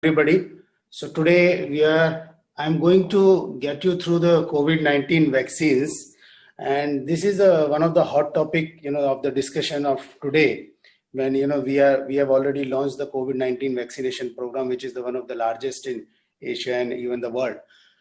Everybody. So today I'm going to get you through the COVID-19 vaccines, and this is one of the hot topic, of the discussion of today. When we have already launched the COVID-19 vaccination program, which is one of the largest in Asia and even the world.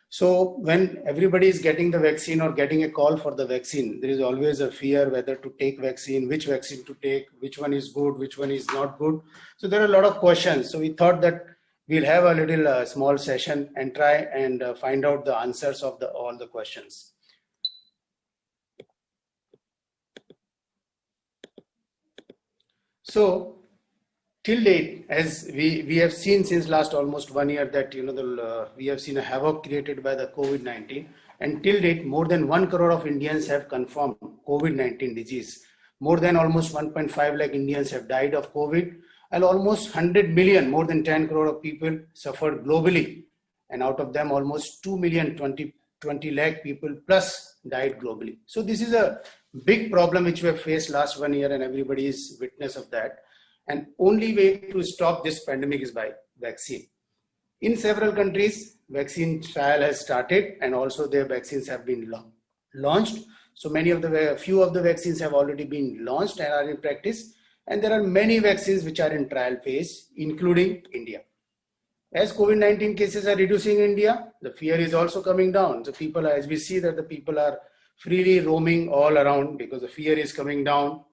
So when everybody is getting the vaccine or getting a call for the vaccine, there is always a fear whether to take vaccine, which vaccine to take, which one is good, which one is not good. So there are a lot of questions. So we thought that we'll have a little small session and try and find out the answers of all the questions. So till date, as we have seen since last almost 1 year that we have seen a havoc created by the COVID-19, and till date more than 1 crore of Indians have confirmed COVID-19 disease. More than almost 1.5 lakh Indians have died of COVID, and almost 100 million, more than 10 crore of people suffered globally, and out of them almost 2 million 20 lakh people plus died globally. So this is a big problem which we have faced last 1 year, and everybody is witness of that. And only way to stop this pandemic is by vaccine. In several countries, vaccine trial has started, and also their vaccines have been launched. So few of the vaccines have already been launched and are in practice. And there are many vaccines which are in trial phase, including India. As COVID-19 cases are reducing in India, the fear is also coming down. So as we see that the people are freely roaming all around because the fear is coming down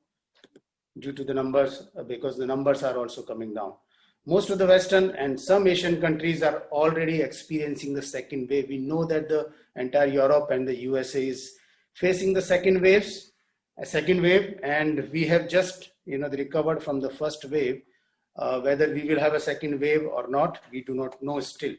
due to the numbers, because the numbers are also coming down. Most of the Western and some Asian countries are already experiencing the second wave. We know that the entire Europe and the USA is facing the second wave, and we have just recovered from the first wave. Whether we will have a second wave or not, we do not know still.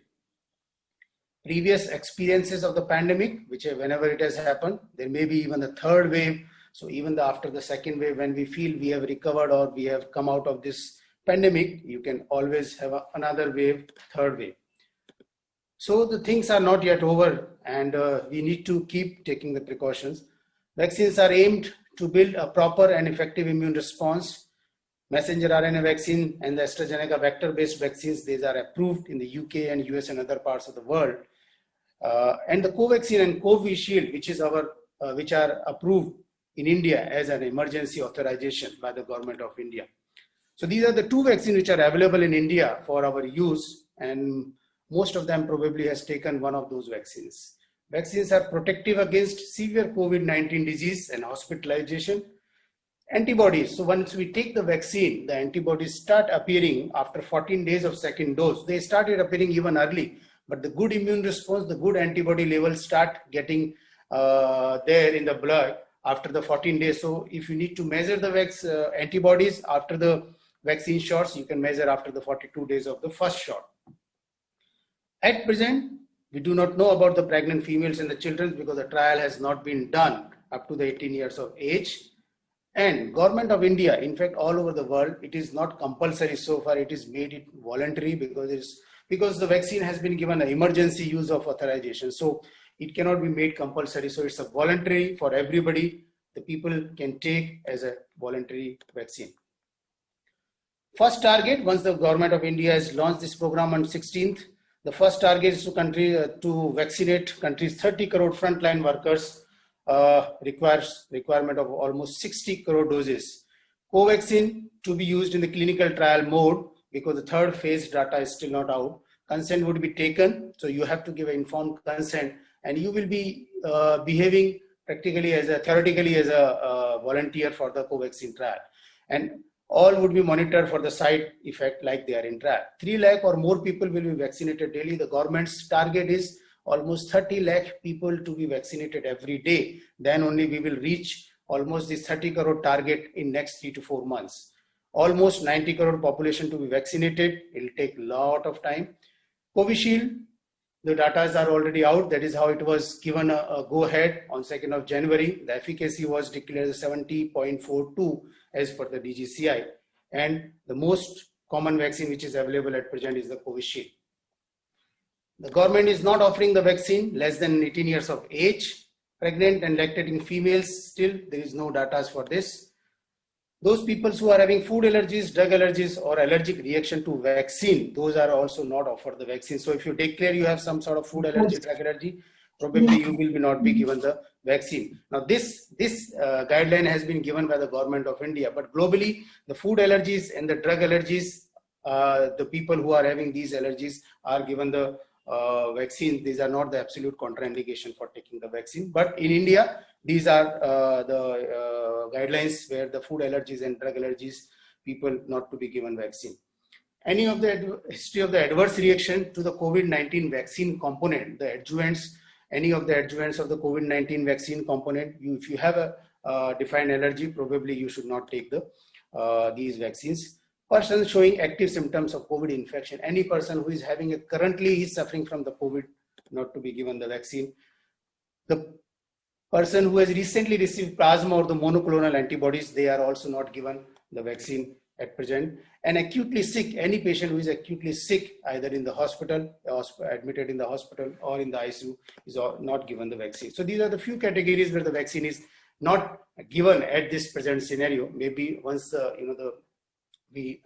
Previous experiences of the pandemic, whenever it has happened, there may be even a third wave. So even after the second wave, when we feel we have recovered or we have come out of this pandemic, you can always have another wave, third wave. So the things are not yet over, and we need to keep taking the precautions. Vaccines are aimed to build a proper and effective immune response. Messenger RNA vaccine and the AstraZeneca vector-based vaccines, these are approved in the UK and US and other parts of the world. And the Covaxin and Covishield, which are approved in India as an emergency authorization by the government of India. So these are the two vaccines which are available in India for our use, and most of them probably has taken one of those vaccines. Vaccines are protective against severe COVID-19 disease and hospitalization. Antibodies. So once we take the vaccine, the antibodies start appearing after 14 days of second dose. They started appearing even early, but the good immune response, the good antibody levels start getting there in the blood after the 14 days. So if you need to measure the antibodies after the vaccine shots, you can measure after the 42 days of the first shot. At present, we do not know about the pregnant females and the children because the trial has not been done up to the 18 years of age. And government of India, in fact, all over the world, it is not compulsory so far. It is made it voluntary because the vaccine has been given an emergency use of authorization. So it cannot be made compulsory. So it's a voluntary for everybody. The people can take as a voluntary vaccine. First target, once the government of India has launched this program on 16th, the first target is to vaccinate country's 30 crore frontline workers. Requirement of almost 60 crore doses. Covaxin to be used in the clinical trial mode because the third phase data is still not out. Consent would be taken, so you have to give an informed consent, and you will be behaving theoretically as a volunteer for the Covaxin trial. And all would be monitored for the side effect like they are in trial. 3 lakh or more people will be vaccinated daily. The government's target is almost 30 lakh people to be vaccinated every day. Then only we will reach almost this 30 crore target in next 3 to 4 months. Almost 90 crore population to be vaccinated. It will take a lot of time. Covishield, the data are already out. That is how it was given a go-ahead on 2nd of January. The efficacy was declared 70.42 as per the DGCI. And the most common vaccine which is available at present is the Covishield. The government is not offering the vaccine less than 18 years of age. Pregnant and lactating females, still there is no data for this. Those people who are having food allergies, drug allergies, or allergic reaction to vaccine, those are also not offered the vaccine. So if you declare you have some sort of food allergy, drug allergy, probably you will not be given the vaccine. Now this guideline has been given by the government of India, but globally the food allergies and the drug allergies, the people who are having these allergies are given the vaccine. These are not the absolute contraindication for taking the vaccine. But in India, these are the guidelines where the food allergies and drug allergies, people not to be given vaccine. Any of the history of the adverse reaction to the COVID-19 vaccine component, the adjuvants, any of the adjuvants of the COVID-19 vaccine component, if you have a defined allergy, probably you should not take these vaccines. Person showing active symptoms of COVID infection, any person who is having currently is suffering from the COVID, not to be given the vaccine. The person who has recently received plasma or the monoclonal antibodies, they are also not given the vaccine at present. And acutely sick, any patient who is acutely sick, either in the hospital, admitted in the hospital or in the ICU, is not given the vaccine. So these are the few categories where the vaccine is not given at this present scenario. Maybe once we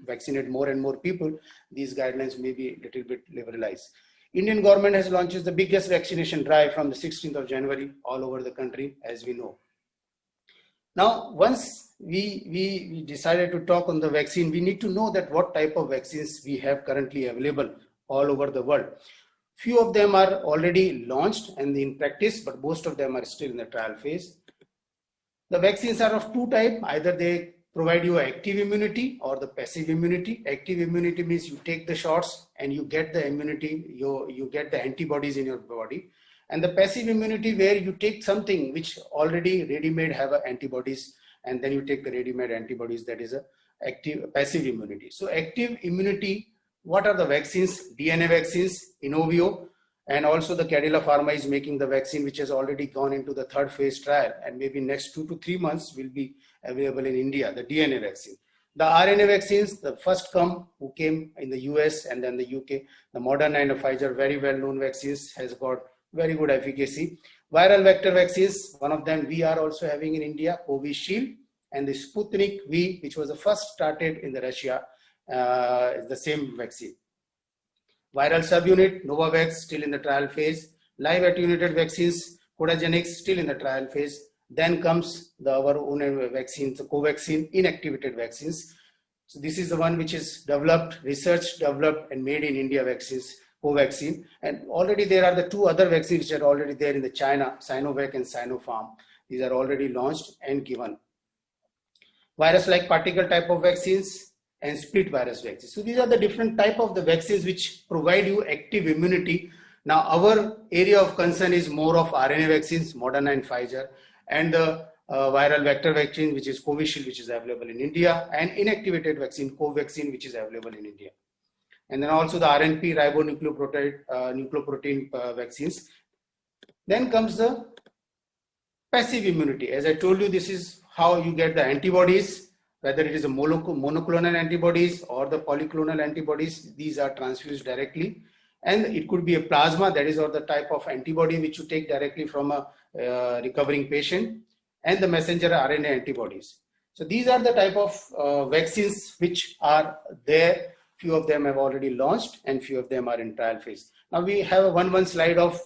vaccinate more and more people, these guidelines may be a little bit liberalized. Indian government has launched the biggest vaccination drive from the 16th of January all over the country, as we know. Now, once we decided to talk on the vaccine, we need to know that what type of vaccines we have currently available all over the world. Few of them are already launched and in practice, but most of them are still in the trial phase. The vaccines are of two types. Either they provide you active immunity or the passive immunity. Active immunity means you take the shots and you get the immunity, you get the antibodies in your body. And the passive immunity, where you take something which already ready-made have antibodies, and then you take the ready-made antibodies, that is a passive immunity. So active immunity, what are the vaccines? DNA vaccines, Inovio, and also the Cadila Pharma is making the vaccine, which has already gone into the third phase trial, and maybe next 2 to 3 months will be available in India, the DNA vaccine. The RNA vaccines, the first who came in the US and then the UK, the Moderna and the Pfizer, very well-known vaccines, has got very good efficacy. Viral vector vaccines, one of them we are also having in India, Covishield, and the Sputnik V, which was the first started in the Russia, is the same vaccine. Viral subunit, Novavax, still in the trial phase. Live attenuated vaccines, Codagenix, still in the trial phase. Then comes our own vaccines, the Covaxin, inactivated vaccines. So this is the one which is developed, researched, developed, and made in India vaccines, Covaxin. And already there are the 2 other vaccines which are already there in the China, Sinovac and Sinopharm. These are already launched and given. Virus-like particle type of vaccines and split virus vaccines. So these are the different type of the vaccines which provide you active immunity. Now our area of concern is more of RNA vaccines, Moderna and Pfizer, and the viral vector vaccine, which is Covishield, which is available in India, and inactivated vaccine, Covaxin, which is available in India. And then also the RNP, ribonucleoprotein vaccines. Then comes the passive immunity. As I told you, this is how you get the antibodies, whether it is a monoclonal antibodies or the polyclonal antibodies. These are transfused directly. And it could be a plasma, that is, or the type of antibody which you take directly from a recovering patient, and the messenger RNA antibodies. So these are the type of vaccines which are there. Few of them have already launched and few of them are in trial phase. Now we have a one slide of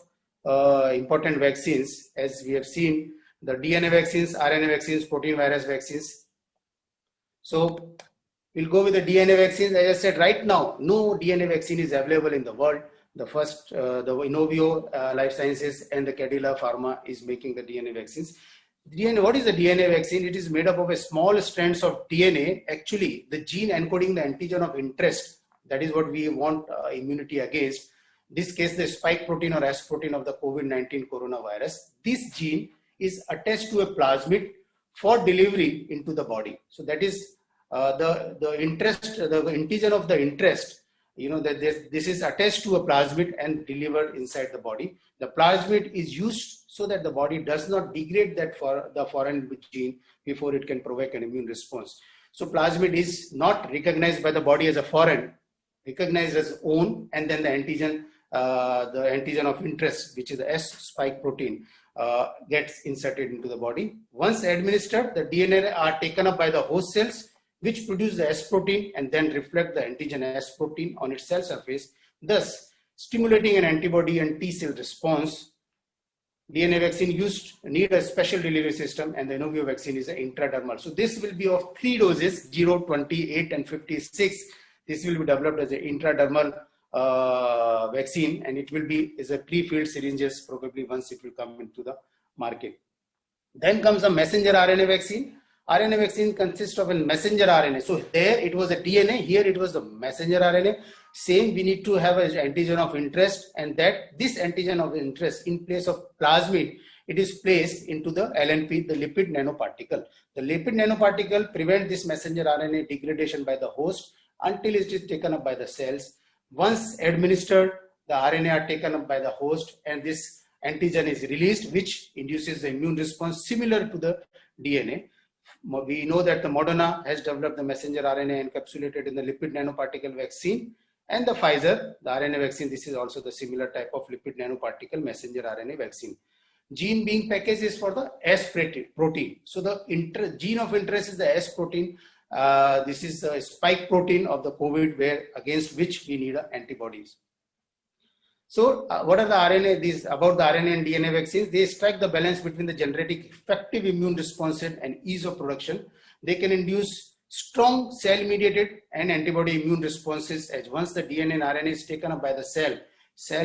important vaccines. As we have seen, the DNA vaccines, RNA vaccines, protein virus vaccines. So we'll go with the DNA vaccines. As I said, right now, no DNA vaccine is available in the world. The first, the Inovio Life Sciences and the Cadila Pharma is making the DNA vaccines. DNA, what is the DNA vaccine? It is made up of a small strands of DNA, actually the gene encoding the antigen of interest. That is what we want immunity against. In this case, the spike protein or S protein of the COVID-19 coronavirus. This gene is attached to a plasmid for delivery into the body. So that is the interest, the antigen of the interest, you know, that this is attached to a plasmid and delivered inside the body. The plasmid is used so that the body does not degrade that for the foreign gene before it can provoke an immune response. So plasmid is not recognized by the body as a foreign, recognized as own, and then the antigen of interest, which is the S spike protein, gets inserted into the body. Once administered, the DNA are taken up by the host cells, which produce the S protein and then reflect the antigen S protein on its cell surface, thus stimulating an antibody and T cell response. DNA vaccine need a special delivery system, and the Inovio vaccine is intradermal. So this will be of 3 doses, 0, 28 and 56. This will be developed as an intradermal vaccine, and it will be as a pre-filled syringes probably once it will come into the market. Then comes a messenger RNA vaccine. RNA vaccine consists of a messenger RNA. So there it was a DNA, here it was the messenger RNA. Same, we need to have an antigen of interest, and that this antigen of interest, in place of plasmid, it is placed into the LNP, the lipid nanoparticle. The lipid nanoparticle prevents this messenger RNA degradation by the host until it is taken up by the cells. Once administered, the RNA are taken up by the host, and this antigen is released, which induces the immune response similar to the DNA. We know that the Moderna has developed the messenger RNA encapsulated in the lipid nanoparticle vaccine, and the Pfizer, the RNA vaccine, this is also the similar type of lipid nanoparticle messenger RNA vaccine. Gene being packaged is for the S protein. So the gene of interest is the S protein. This is the spike protein of the COVID, against which we need antibodies. So what are the RNA, about the RNA and DNA vaccines? They strike the balance between the generating effective immune response and ease of production. They can induce strong cell-mediated and antibody immune responses, as once the DNA and RNA is taken up by the cell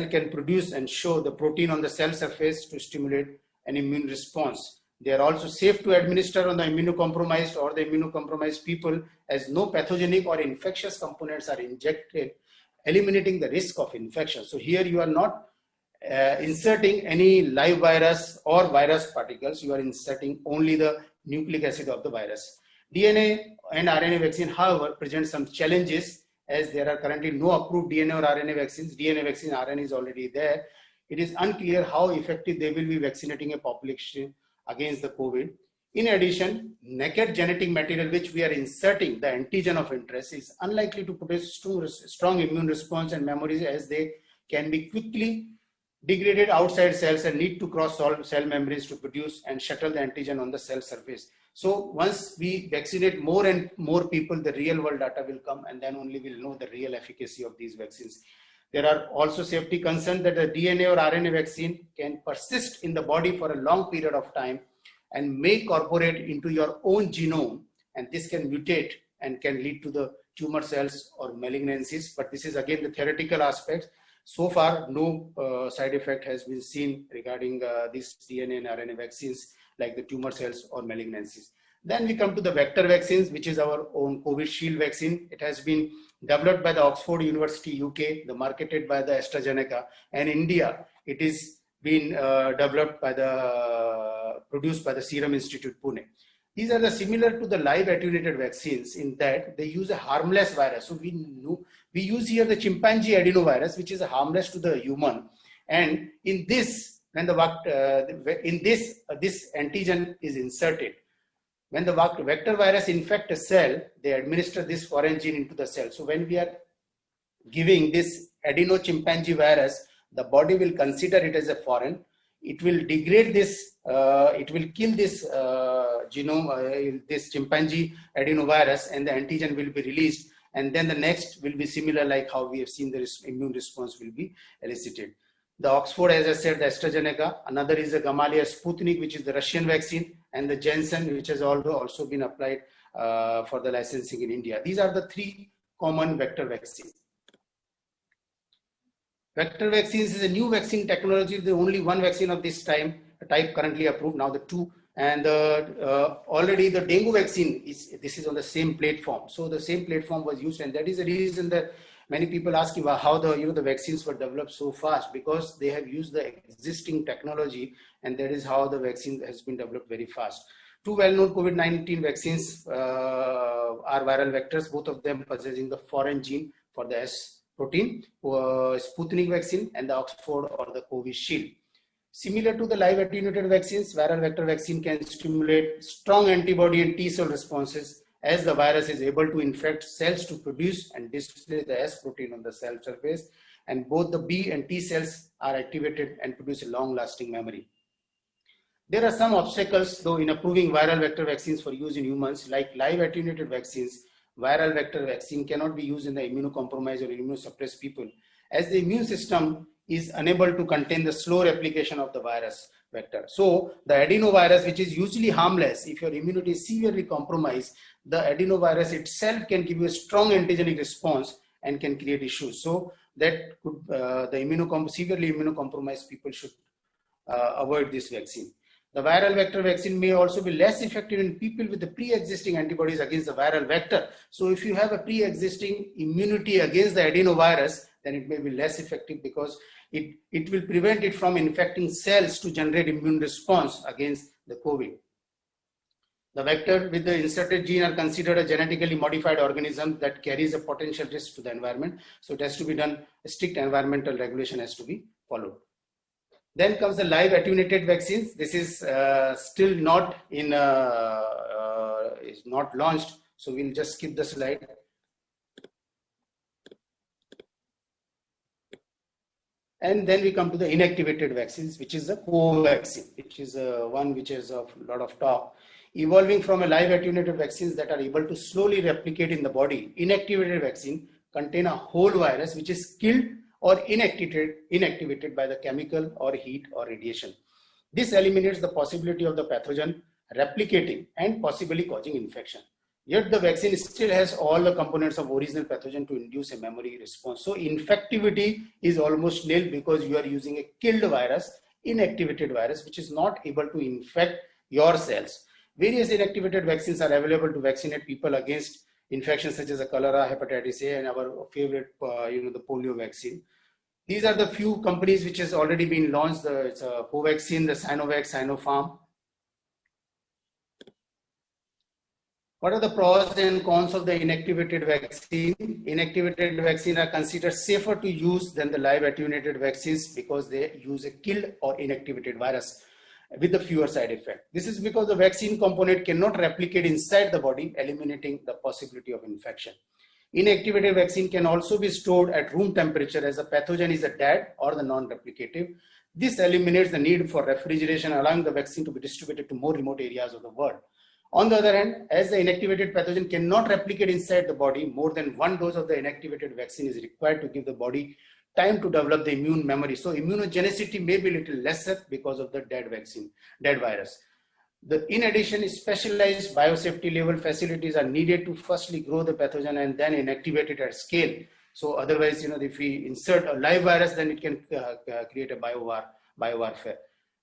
can produce and show the protein on the cell surface to stimulate an immune response. They are also safe to administer on the immunocompromised or the immunocompromised people, as no pathogenic or infectious components are injected, eliminating the risk of infection. So here you are not inserting any live virus or virus particles, you are inserting only the nucleic acid of the virus. DNA and RNA vaccine, however, present some challenges, as there are currently no approved DNA or RNA vaccines. DNA vaccine, RNA is already there. It is unclear how effective they will be vaccinating a population against the COVID. In addition, naked genetic material which we are inserting, the antigen of interest, is unlikely to produce strong immune response and memories, as they can be quickly degraded outside cells and need to cross cell membranes to produce and shuttle the antigen on the cell surface. So once we vaccinate more and more people, the real world data will come, and then only we'll know the real efficacy of these vaccines. There are also safety concerns that the DNA or RNA vaccine can persist in the body for a long period of time and may incorporate into your own genome, and this can mutate and can lead to the tumor cells or malignancies. But this is again the theoretical aspect. So far, no side effect has been seen regarding these DNA and RNA vaccines, like the tumor cells or malignancies. Then we come to the vector vaccines, which is our own Covishield vaccine. It has been developed by the Oxford University, UK, marketed by the AstraZeneca, and India, it is been developed by produced by the Serum Institute, Pune. These are similar to the live attenuated vaccines in that they use a harmless virus. So we use here the chimpanzee adenovirus, which is harmless to the human. And in this, when this antigen is inserted, when the vector virus infects a cell, they administer this foreign gene into the cell. So when we are giving this adeno chimpanzee virus, the body will consider it as a foreign. It will degrade this, it will kill this genome, this chimpanzee adenovirus, and the antigen will be released. And then the next will be similar, like how we have seen the immune response will be elicited. The Oxford, as I said, the AstraZeneca. Another is the Gamaleya Sputnik, which is the Russian vaccine, and the Janssen, which has also been applied for the licensing in India. These are the 3 common vector vaccines. Vector vaccines is a new vaccine technology. The only one vaccine of this type currently approved, now the 2. And already the dengue vaccine this is on the same platform. So the same platform was used, and that is the reason that many people ask about how the vaccines were developed so fast, because they have used the existing technology, and that is how the vaccine has been developed very fast. 2 well-known COVID-19 vaccines are viral vectors, both of them possessing the foreign gene for the S protein, Sputnik vaccine and the Oxford or the Covishield. Similar to the live attenuated vaccines, viral vector vaccine can stimulate strong antibody and T cell responses, as the virus is able to infect cells to produce and display the S protein on the cell surface, and both the B and T cells are activated and produce a long-lasting memory. There are some obstacles though in approving viral vector vaccines for use in humans, like live attenuated vaccines. Viral vector vaccine cannot be used in the immunocompromised or immunosuppressed people, as the immune system is unable to contain the slow replication of the virus vector. So the adenovirus, which is usually harmless, if your immunity is severely compromised, the adenovirus itself can give you a strong antigenic response and can create issues. So that could, the severely immunocompromised people should avoid this vaccine. The viral vector vaccine may also be less effective in people with the pre-existing antibodies against the viral vector. So if you have a pre-existing immunity against the adenovirus, then it may be less effective because it will prevent it from infecting cells to generate immune response against the COVID. The vector with the inserted gene are considered a genetically modified organism that carries a potential risk to the environment. So it has to be done, a strict environmental regulation has to be followed. Then comes the live attenuated vaccines. This is still not in, is not launched. So we'll just skip the slide. And then we come to the inactivated vaccines, which is the Covaxin, which is one which is of a lot of talk. Evolving from a live attenuated vaccines that are able to slowly replicate in the body, inactivated vaccine contain a whole virus which is killed or inactivated by the chemical or heat or radiation. This eliminates the possibility of the pathogen replicating and possibly causing infection. Yet the vaccine still has all the components of original pathogen to induce a memory response. So infectivity is almost nil because you are using a killed virus, inactivated virus, which is not able to infect your cells. Various inactivated vaccines are available to vaccinate people against infections such as the cholera, hepatitis A, and our favorite, the polio vaccine. These are the few companies which has already been launched. It's Covaxin, the Sinovac, Sinopharm. What are the pros and cons of the inactivated vaccine? Inactivated vaccines are considered safer to use than the live attenuated vaccines because they use a killed or inactivated virus with a fewer side effects. This is because the vaccine component cannot replicate inside the body, eliminating the possibility of infection. Inactivated vaccine can also be stored at room temperature as the pathogen is a dead or the non-replicative. This eliminates the need for refrigeration, allowing the vaccine to be distributed to more remote areas of the world. On the other hand, as the inactivated pathogen cannot replicate inside the body, more than one dose of the inactivated vaccine is required to give the body time to develop the immune memory. So immunogenicity may be a little lesser because of the dead virus. In addition, specialized biosafety level facilities are needed to firstly grow the pathogen and then inactivate it at scale. So otherwise, if we insert a live virus, then it can create a biowarfare.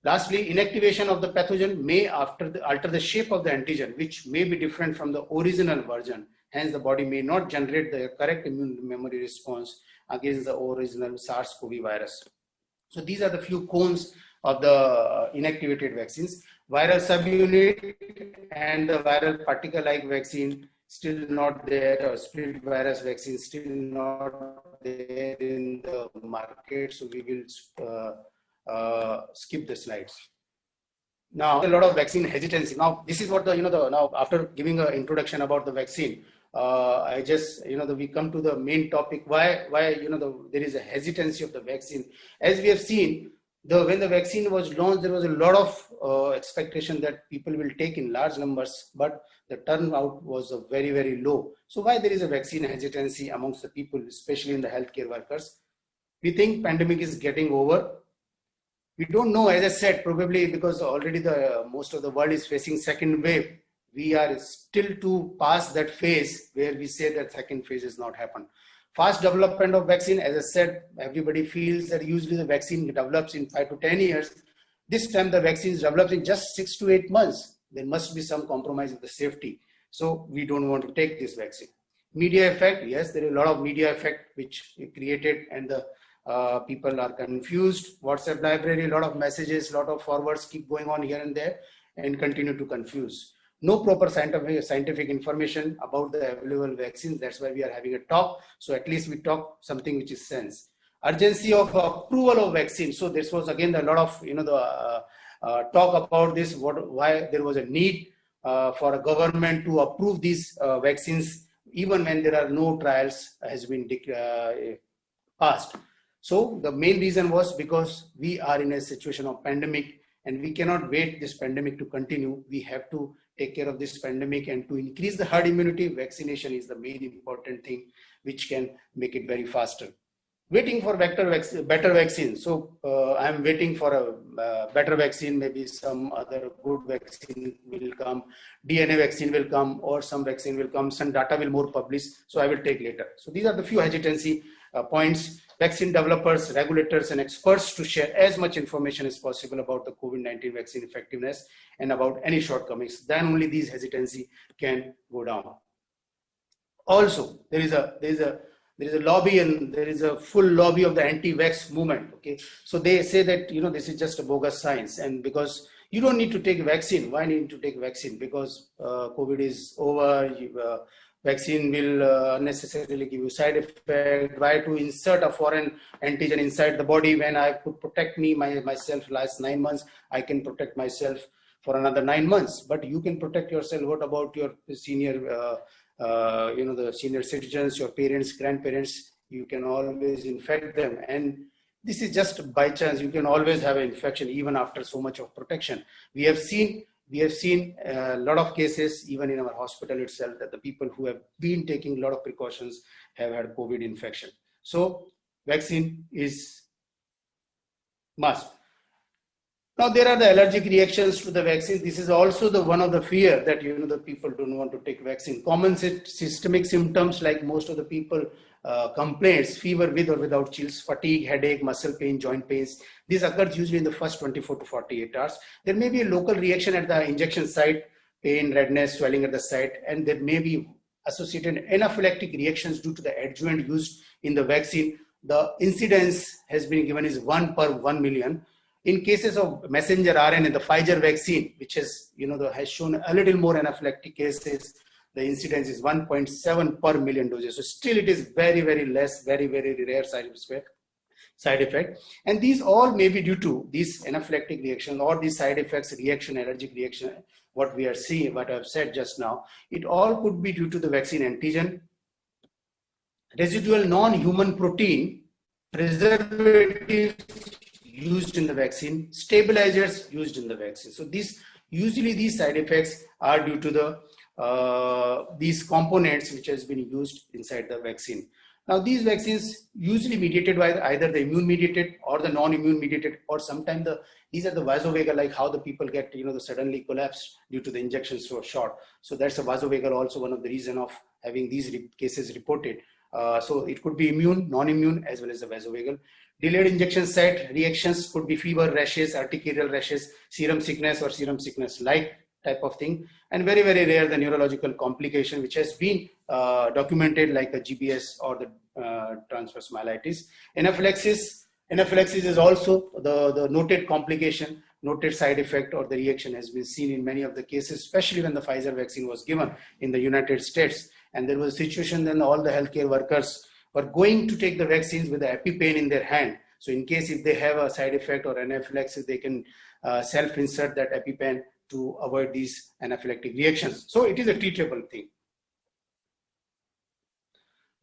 Lastly, inactivation of the pathogen may alter the shape of the antigen, which may be different from the original version. Hence, the body may not generate the correct immune memory response against the original SARS-CoV virus. So these are the few cons of the inactivated vaccines. Viral subunit and the viral particle-like vaccine still not there, or split virus vaccine still not there in the market. So we will skip the slides. Now, a lot of vaccine hesitancy. Now, this is what now after giving an introduction about the vaccine, I just, we come to the main topic, why there is a hesitancy of the vaccine. As we have seen, when the vaccine was launched, there was a lot of expectation that people will take in large numbers, but the turnout was very, very low. So why there is a vaccine hesitancy amongst the people, especially in the healthcare workers? We think pandemic is getting over. We don't know, as I said, probably because already most of the world is facing second wave. We are still to pass that phase where we say that second phase has not happened. Fast development of vaccine, as I said, everybody feels that usually the vaccine develops in 5 to 10 years. This time the vaccine is developed in just 6 to 8 months. There must be some compromise with the safety. So we don't want to take this vaccine. Media effect, yes, there is a lot of media effect which created, and the people are confused. WhatsApp library, a lot of messages, a lot of forwards keep going on here and there and continue to confuse. No proper scientific information about the available vaccines. That's why we are having a talk. So at least we talk something which is sense. Urgency of approval of vaccine. So this was again a lot of talk about this. Why there was a need for a government to approve these vaccines even when there are no trials has been passed. So the main reason was because we are in a situation of pandemic and we cannot wait this pandemic to continue. We have to take care of this pandemic, and to increase the herd immunity, vaccination is the main important thing which can make it very faster. Waiting for better vaccine. So I'm waiting for a better vaccine. Maybe some other good vaccine will come, DNA vaccine will come, or some vaccine will come, some data will more publish, so I will take later. So these are the few hesitancy points. Vaccine developers, regulators, and experts to share as much information as possible about the COVID-19 vaccine effectiveness and about any shortcomings. Then only these hesitancy can go down. Also, there is a lobby, and there is a full lobby of the anti-vax movement. Okay, so they say that this is just a bogus science, and because you don't need to take vaccine. Why need to take vaccine? Because COVID is over. Vaccine will unnecessarily give you side effect. Why to insert a foreign antigen inside the body when I could protect myself last 9 months? I can protect myself for another 9 months. But you can protect yourself. What about your senior? The senior citizens, your parents, grandparents? You can always infect them, and this is just by chance. You can always have an infection even after so much of protection. We have seen a lot of cases even in our hospital itself that the people who have been taking a lot of precautions have had COVID infection. So vaccine is must. Now there are the allergic reactions to the vaccine. This is also the one of the fear that the people don't want to take vaccine. Common systemic symptoms like most of the people complaints, fever with or without chills, fatigue, headache, muscle pain, joint pains. This occurs usually in the first 24 to 48 hours. There may be a local reaction at the injection site, pain, redness, swelling at the site, and there may be associated anaphylactic reactions due to the adjuvant used in the vaccine. The incidence has been given is 1 per 1 million. In cases of messenger RNA, the Pfizer vaccine, which has, has shown a little more anaphylactic cases, the incidence is 1.7 per million doses. So still it is very, very less, very, very rare side effect. And these all may be due to these anaphylactic reaction or these side effects, reaction, allergic reaction, what we are seeing, what I've said just now. It all could be due to the vaccine antigen, residual non-human protein, preservatives used in the vaccine, stabilizers used in the vaccine. So usually these side effects are due to the these components which has been used inside the vaccine. Now these vaccines usually mediated by either the immune mediated or the non-immune mediated, or sometimes these are the vasovagal, like how the people get the suddenly collapse due to the injections so short. So that's a vasovagal, also one of the reason of having these cases reported. So it could be immune, non-immune, as well as the vasovagal. Delayed injection site reactions could be fever, rashes, arterial rashes, serum sickness or serum sickness like type of thing, and very, very rare the neurological complication which has been documented, like the GBS or the transverse myelitis. Anaphylaxis is also the noted complication, noted side effect, or the reaction has been seen in many of the cases, especially when the Pfizer vaccine was given in the United States. And there was a situation then all the healthcare workers were going to take the vaccines with the EpiPen in their hand. So in case if they have a side effect or anaphylaxis, they can self-insert that EpiPen to avoid these anaphylactic reactions. So it is a treatable thing.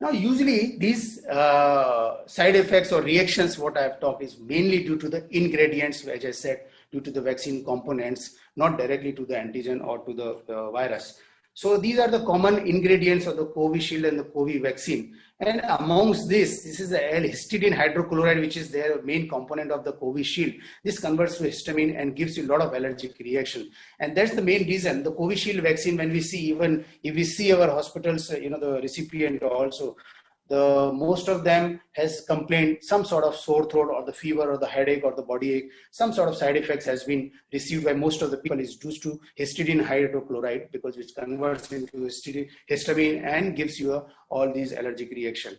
Now usually these side effects or reactions what I have talked is mainly due to the ingredients, as I said, due to the vaccine components, not directly to the antigen or to the virus. So these are the common ingredients of the Covishield and the Covid vaccine. And amongst this is the L-histidine hydrochloride, which is the main component of the Covishield. This converts to histamine and gives you a lot of allergic reaction. And that's the main reason. The Covishield vaccine, when we see, even if we see our hospitals, the recipient also, most of them has complained some sort of sore throat or the fever or the headache or the body ache. Some sort of side effects has been received by most of the people is due to histidine hydrochloride, because which converts into histamine and gives you all these allergic reaction.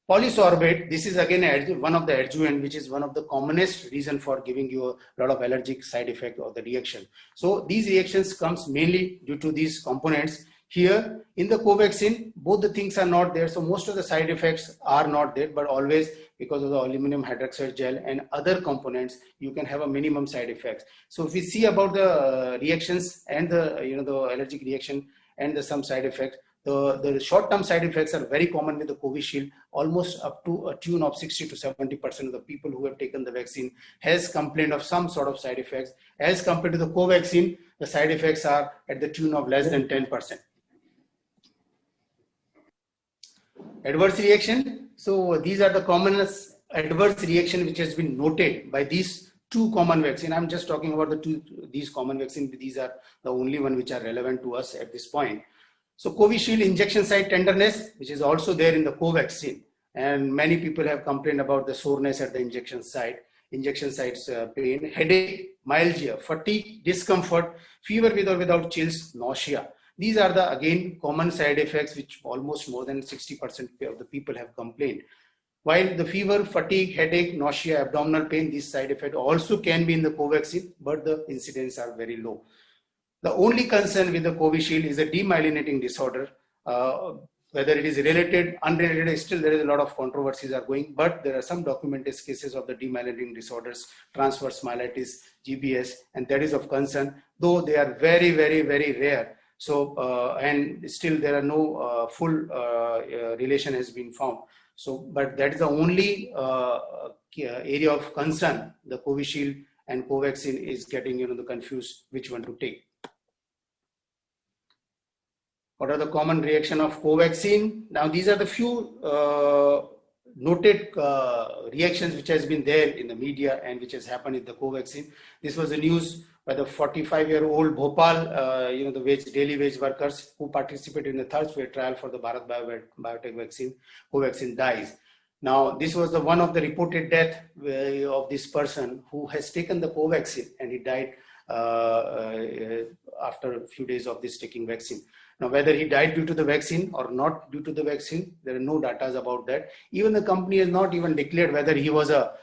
Polysorbate, this is again one of the adjuvant, which is one of the commonest reason for giving you a lot of allergic side effect or the reaction. So these reactions comes mainly due to these components. Here in the Covaxin, both the things are not there. So most of the side effects are not there, but always because of the aluminum hydroxide gel and other components, you can have a minimum side effects. So if we see about the reactions and the allergic reaction and some side effects, The short-term side effects are very common with the Covishield. Almost up to a tune of 60 to 70% of the people who have taken the vaccine has complained of some sort of side effects. As compared to the Covaxin, the side effects are at the tune of less than 10%. Adverse reaction. So these are the commonest adverse reaction which has been noted by these two common vaccines. I'm just talking about these common vaccines. These are the only one which are relevant to us at this point. So Covishield injection site tenderness, which is also there in the Covaxin, and many people have complained about the soreness at the injection sites pain, headache, myalgia, fatigue, discomfort, fever with or without chills, nausea. These are the again common side effects which almost more than 60% of the people have complained. While the fever, fatigue, headache, nausea, abdominal pain, these side effects also can be in the Covaxin, but the incidence are very low. The only concern with the Covishield is a demyelinating disorder. Whether it is related, unrelated, still there is a lot of controversies are going, but there are some documented cases of the demyelinating disorders, transverse myelitis, GBS, and that is of concern, though they are very, very, very rare. So, and still there are no full relation has been found. So, but that is the only area of concern. The Covishield and Covaxin is getting, the confused which one to take. What are the common reaction of Covaxin? Now, these are the few noted reactions which has been there in the media and which has happened in the Covaxin. This was the news by the 45-year-old Bhopal, the daily wage workers who participated in the third phase trial for the Bharat Biotech vaccine. Covaxin dies. Now, this was the one of the reported death of this person who has taken the Covaxin, and he died after a few days of this taking vaccine. Now, whether he died due to the vaccine or not due to the vaccine, there are no data about that. Even the company has not even declared whether he was a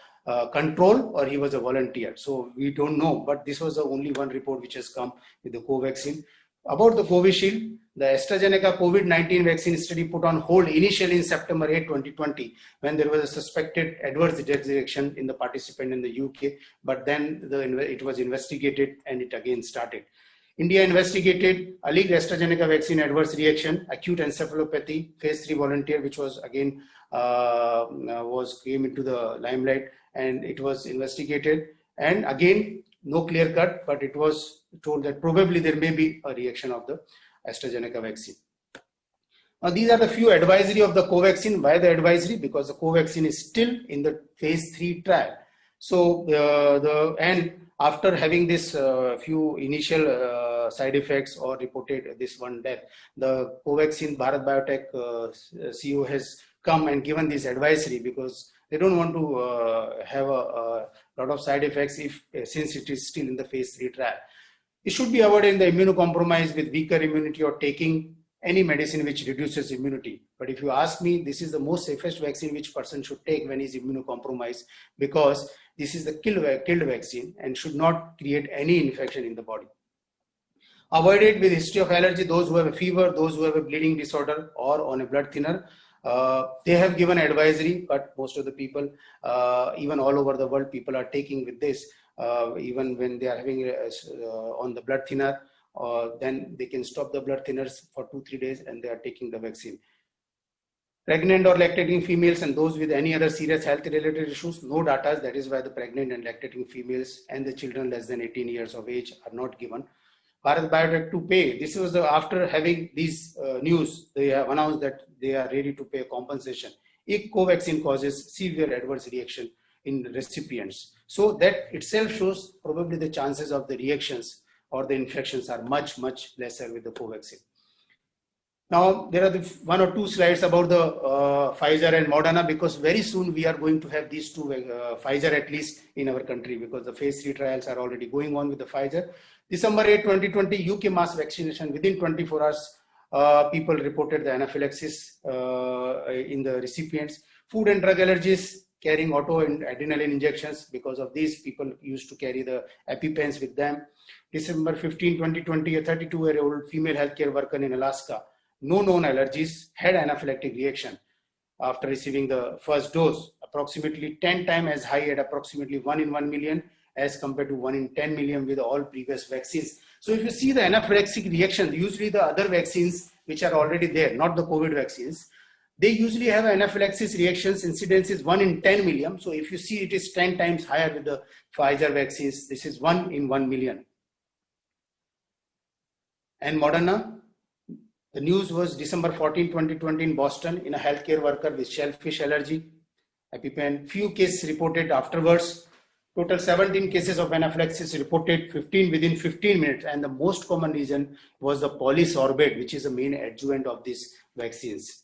control or he was a volunteer. So we don't know, but this was the only one report which has come with the Covaxin. About the Covishield, the AstraZeneca COVID-19 vaccine study put on hold initially in September 8, 2020, when there was a suspected adverse reaction in the participant in the UK, but then it was investigated and it again started. India investigated alleged AstraZeneca vaccine adverse reaction, acute encephalopathy, phase 3 volunteer, which was again came into the limelight, and it was investigated. And again, no clear cut, but it was told that probably there may be a reaction of the AstraZeneca vaccine. Now, these are the few advisory of the Covaxin. Why the advisory? Because the Covaxin is still in the phase 3 trial. So after having this few initial side effects or reported this one death, the Covaxin Bharat Biotech CEO has come and given this advisory because they don't want to have a lot of side effects since it is still in the phase 3 trial. It should be avoided in the immunocompromised with weaker immunity or taking any medicine which reduces immunity. But if you ask me, this is the most safest vaccine which person should take when he is immunocompromised, because this is the killed vaccine and should not create any infection in the body. Avoid it with history of allergy, those who have a fever, those who have a bleeding disorder or on a blood thinner. They have given advisory, but most of the people, even all over the world, people are taking with this, even when they are having on the blood thinner, then they can stop the blood thinners for 2-3 days and they are taking the vaccine. Pregnant or lactating females and those with any other serious health related issues, no data. That is why the pregnant and lactating females and the children less than 18 years of age are not given. Bharat Biotech to pay. This was after having these news, they have announced that they are ready to pay compensation if Covaxin causes severe adverse reaction in recipients. So that itself shows probably the chances of the reactions or the infections are much, much lesser with the Covaxin. Now, there are the 1 or 2 slides about the Pfizer and Moderna, because very soon we are going to have these two, Pfizer at least in our country, because the phase 3 trials are already going on with the Pfizer. December 8, 2020, UK mass vaccination. Within 24 hours, people reported the anaphylaxis in the recipients. Food and drug allergies, carrying auto and adrenaline injections. Because of these, people used to carry the EpiPens with them. December 15, 2020, a 32-year-old female healthcare worker in Alaska, no known allergies, had anaphylactic reaction after receiving the first dose, approximately 10 times as high at approximately 1 in 1 million as compared to 1 in 10 million with all previous vaccines. So if you see the anaphylactic reaction, usually the other vaccines, which are already there, not the COVID vaccines, they usually have anaphylaxis reactions incidence is 1 in 10 million. So if you see, it is 10 times higher with the Pfizer vaccines. This is 1 in 1 million. And Moderna, the news was December 14, 2020 in Boston, in a healthcare worker with shellfish allergy, EpiPen. Few cases reported afterwards. Total 17 cases of anaphylaxis reported, 15 within 15 minutes. And the most common reason was the polysorbate, which is the main adjuvant of these vaccines.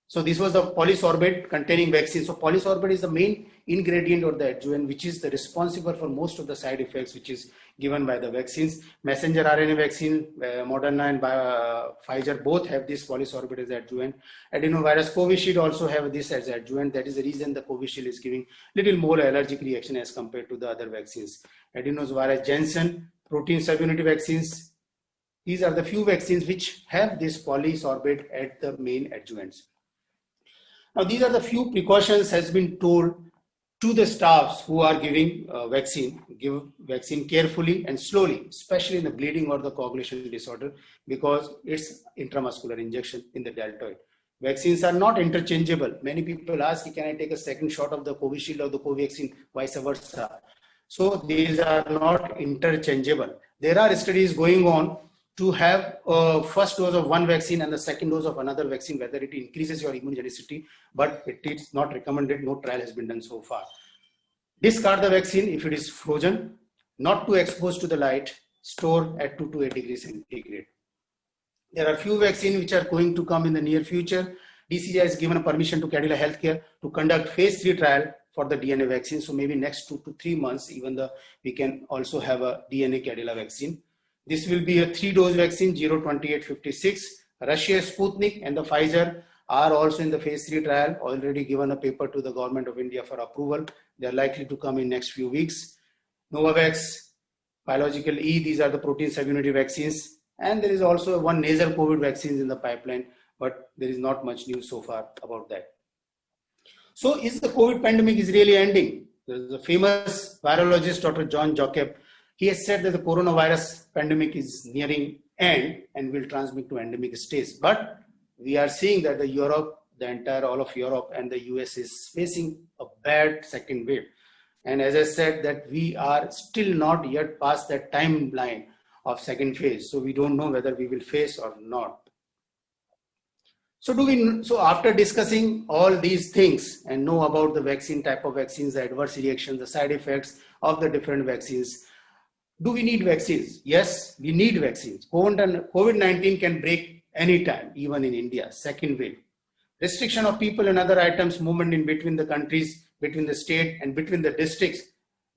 So this was the polysorbate containing vaccine. So polysorbate is the main ingredient or the adjuvant, which is the responsible for most of the side effects which is given by the vaccines. Messenger RNA vaccine, Moderna and Pfizer both have this polysorbate as adjuvant. Adenovirus Covishield also have this as adjuvant. That is the reason the Covishield is giving little more allergic reaction as compared to the other vaccines. Adenovirus Janssen, protein subunity vaccines. These are the few vaccines which have this polysorbate at the main adjuvants. Now, these are the few precautions has been told to the staffs who are giving vaccine. Give vaccine carefully and slowly, especially in the bleeding or the coagulation disorder, because it's intramuscular injection in the deltoid. Vaccines are not interchangeable. Many people ask, can I take a second shot of the Covishield or the Covaxin, vice versa? So these are not interchangeable. There are studies going on to have a first dose of one vaccine and the second dose of another vaccine, whether it increases your immunogenicity, but it is not recommended. No trial has been done so far. Discard the vaccine if it is frozen, not too exposed to the light, store at 2 to 8 degrees centigrade. There are few vaccines which are going to come in the near future. DCGI has given a permission to Cadila Healthcare to conduct phase 3 trial for the DNA vaccine. So maybe next 2 to 3 months, we can also have a DNA Cadila vaccine. This will be a 3-dose vaccine, 02856. Russia Sputnik and the Pfizer are also in the phase 3 trial, already given a paper to the government of India for approval. They are likely to come in next few weeks. Novavax, Biological E, these are the protein subunity vaccines. And there is also one nasal COVID vaccines in the pipeline, but there is not much news so far about that. So is the COVID pandemic is really ending? There is a famous virologist, Dr. John Jacob. He has said that the coronavirus pandemic is nearing end and will transmit to endemic stage. But we are seeing that all of Europe and the US is facing a bad second wave. And as I said, that we are still not yet past that timeline of second phase. So we don't know whether we will face or not. So after discussing all these things and know about the vaccine, type of vaccines, the adverse reactions, the side effects of the different vaccines, do we need vaccines? Yes, we need vaccines. COVID-19 can break anytime, even in India, second wave. Restriction of people and other items, movement in between the countries, between the state and between the districts,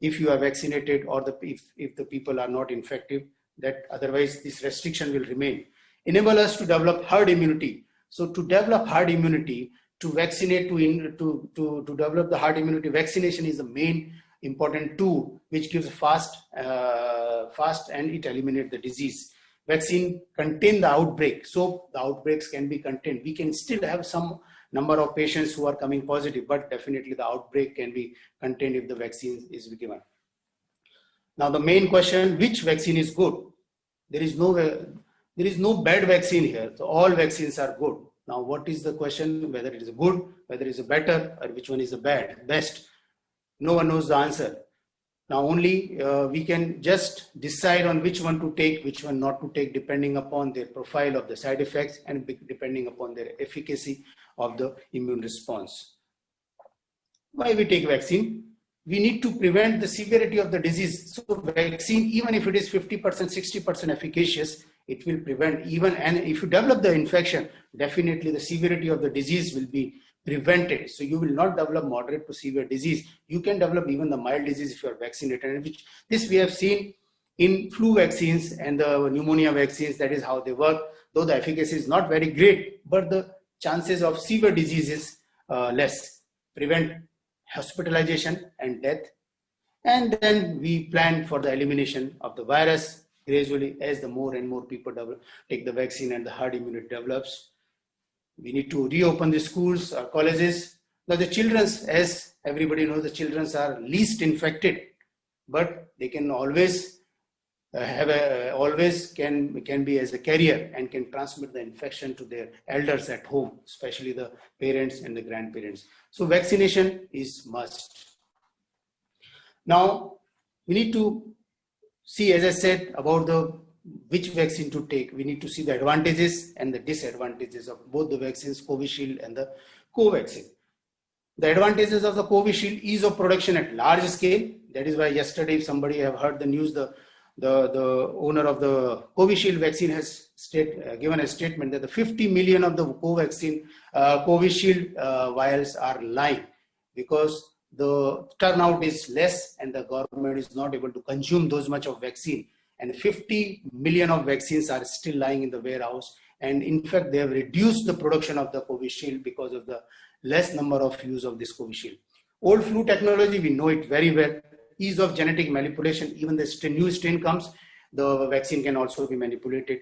if you are vaccinated or if the people are not infected, that otherwise this restriction will remain. Enable us to develop herd immunity. So to develop herd immunity, to vaccinate, to develop the herd immunity, vaccination is the main important tool which gives fast and it eliminates the disease. Vaccine contain the outbreak, so the outbreaks can be contained. We can still have some number of patients who are coming positive, but definitely the outbreak can be contained if the vaccine is given. Now the main question, which vaccine is good? There is no bad vaccine here. So all vaccines are good. Now what is the question? Whether it is good, whether it is better, or which one is the best? No one knows the answer. Now only we can just decide on which one to take, which one not to take, depending upon their profile of the side effects and depending upon their efficacy of the immune response. Why we take vaccine? We need to prevent the severity of the disease. So vaccine, even if it is 50%, 60% efficacious, it will prevent even, and if you develop the infection, definitely the severity of the disease will be prevented. So you will not develop moderate to severe disease. You can develop even the mild disease if you are vaccinated, and which this we have seen in flu vaccines and the pneumonia vaccines. That is how they work. Though the efficacy is not very great, but the chances of severe disease is less. Prevent hospitalization and death. And then we plan for the elimination of the virus gradually as the more and more people take the vaccine and the herd immunity develops. We need to reopen the schools or colleges. Now the children, as everybody knows, the children are least infected, but they can always always can be as a carrier and can transmit the infection to their elders at home, especially the parents and the grandparents. So vaccination is must. Now we need to see, as I said, about which vaccine to take. We need to see the advantages and the disadvantages of both the vaccines, Covishield and the Covaxin. The advantages of the Covishield: ease of production at large scale. That is why yesterday, if somebody have heard the news, the owner of the Covishield vaccine has given a statement that the 50 million of the Covishield vials are lying because the turnout is less and the government is not able to consume those much of vaccine, and 50 million of vaccines are still lying in the warehouse. And in fact, they have reduced the production of the Covishield because of the less number of use of this Covishield. Old flu technology, we know it very well. Ease of genetic manipulation, even the new strain comes, the vaccine can also be manipulated.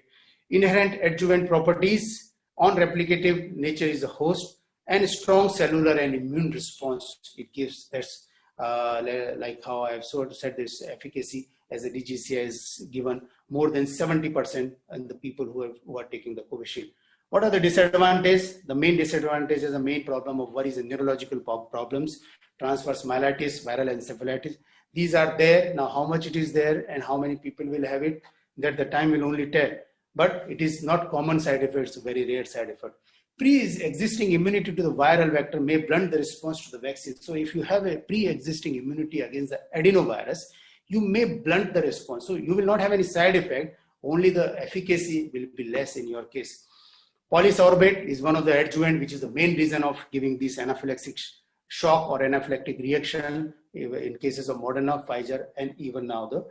Inherent adjuvant properties, on replicative nature is the host, and strong cellular and immune response it gives. That's like how I've sort of said, this efficacy as the DGCI has given more than 70% in the people who are taking the Covishield. What are the disadvantages? The main disadvantage is the main problem of worries and neurological problems, transverse myelitis, viral encephalitis. These are there. Now, how much it is there and how many people will have it, that the time will only tell. But it is not common side effects, very rare side effect. Pre-existing immunity to the viral vector may blunt the response to the vaccine. So if you have a pre-existing immunity against the adenovirus, you may blunt the response. So you will not have any side effect, only the efficacy will be less in your case. Polysorbate is one of the adjuvant, which is the main reason of giving this anaphylactic shock or anaphylactic reaction in cases of Moderna, Pfizer, and even now the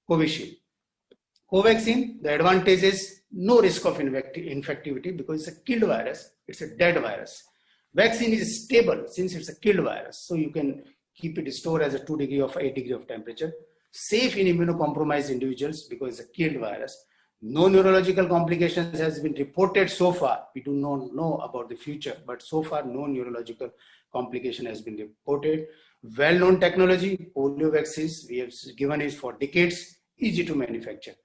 Covishield. Covaxin, the advantage is no risk of infectivity because it's a killed virus, it's a dead virus. Vaccine is stable since it's a killed virus, so you can keep it stored as a 2 degree of 8 degree of temperature. Safe in immunocompromised individuals because it's a killed virus. No neurological complications has been reported so far. We do not know about the future, but so far no neurological complication has been reported. Well-known technology, polio vaccines, we have given it for decades, easy to manufacture.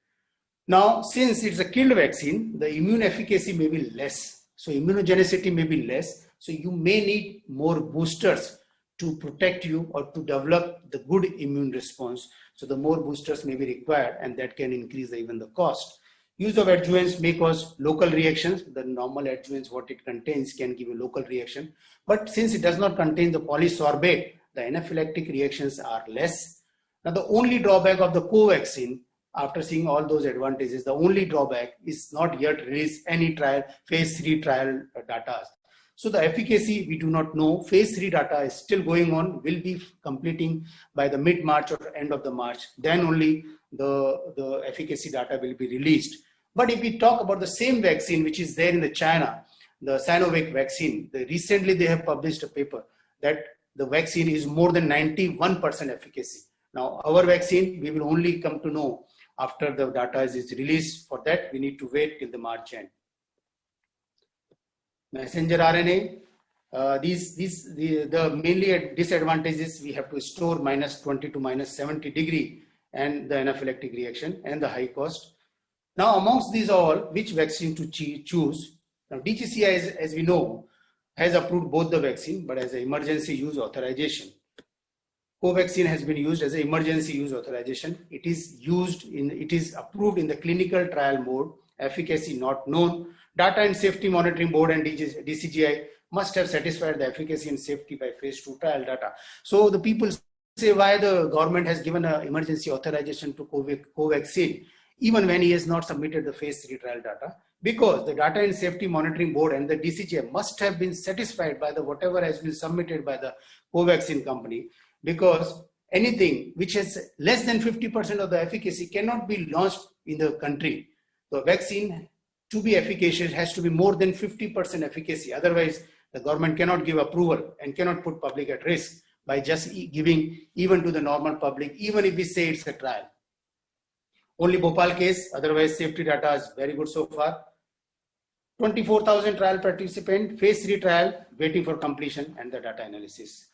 Now, since it's a killed vaccine, the immune efficacy may be less. So immunogenicity may be less. So you may need more boosters to protect you or to develop the good immune response. So the more boosters may be required, and that can increase even the cost. Use of adjuvants may cause local reactions. The normal adjuvants, what it contains, can give a local reaction. But since it does not contain the polysorbate, the anaphylactic reactions are less. Now, the only drawback of the Covaxin, after seeing all those advantages, the only drawback is not yet released any trial, phase 3 trial data. So the efficacy, we do not know. Phase 3 data is still going on, will be completing by the mid-March or end of the March. Then only the efficacy data will be released. But if we talk about the same vaccine, which is there in the China, the Sinovac vaccine, recently they have published a paper that the vaccine is more than 91% efficacy. Now, our vaccine, we will only come to know after the data is released. For that, we need to wait till the March end. Messenger RNA, the mainly disadvantages, we have to store -20 to -70 degree and the anaphylactic reaction and the high cost. Now, amongst these all, which vaccine to choose? Now, DGCI, as we know, has approved both the vaccine, but as an emergency use authorization. Covaxin has been used as an emergency use authorization. It is approved in the clinical trial mode, efficacy not known. Data and Safety Monitoring Board and DCGI must have satisfied the efficacy and safety by phase 2 trial data. So the people say why the government has given an emergency authorization to Covaxin, even when he has not submitted the phase 3 trial data, because the Data and Safety Monitoring Board and the DCGI must have been satisfied by the whatever has been submitted by the Covaxin company, because anything which has less than 50% of the efficacy cannot be launched in the country. The vaccine, to be efficacious, has to be more than 50% efficacy. Otherwise, the government cannot give approval and cannot put public at risk by just giving even to the normal public, even if we say it's a trial. Only Bhopal case, otherwise safety data is very good so far. 24,000 trial participant, phase 3 trial, waiting for completion and the data analysis.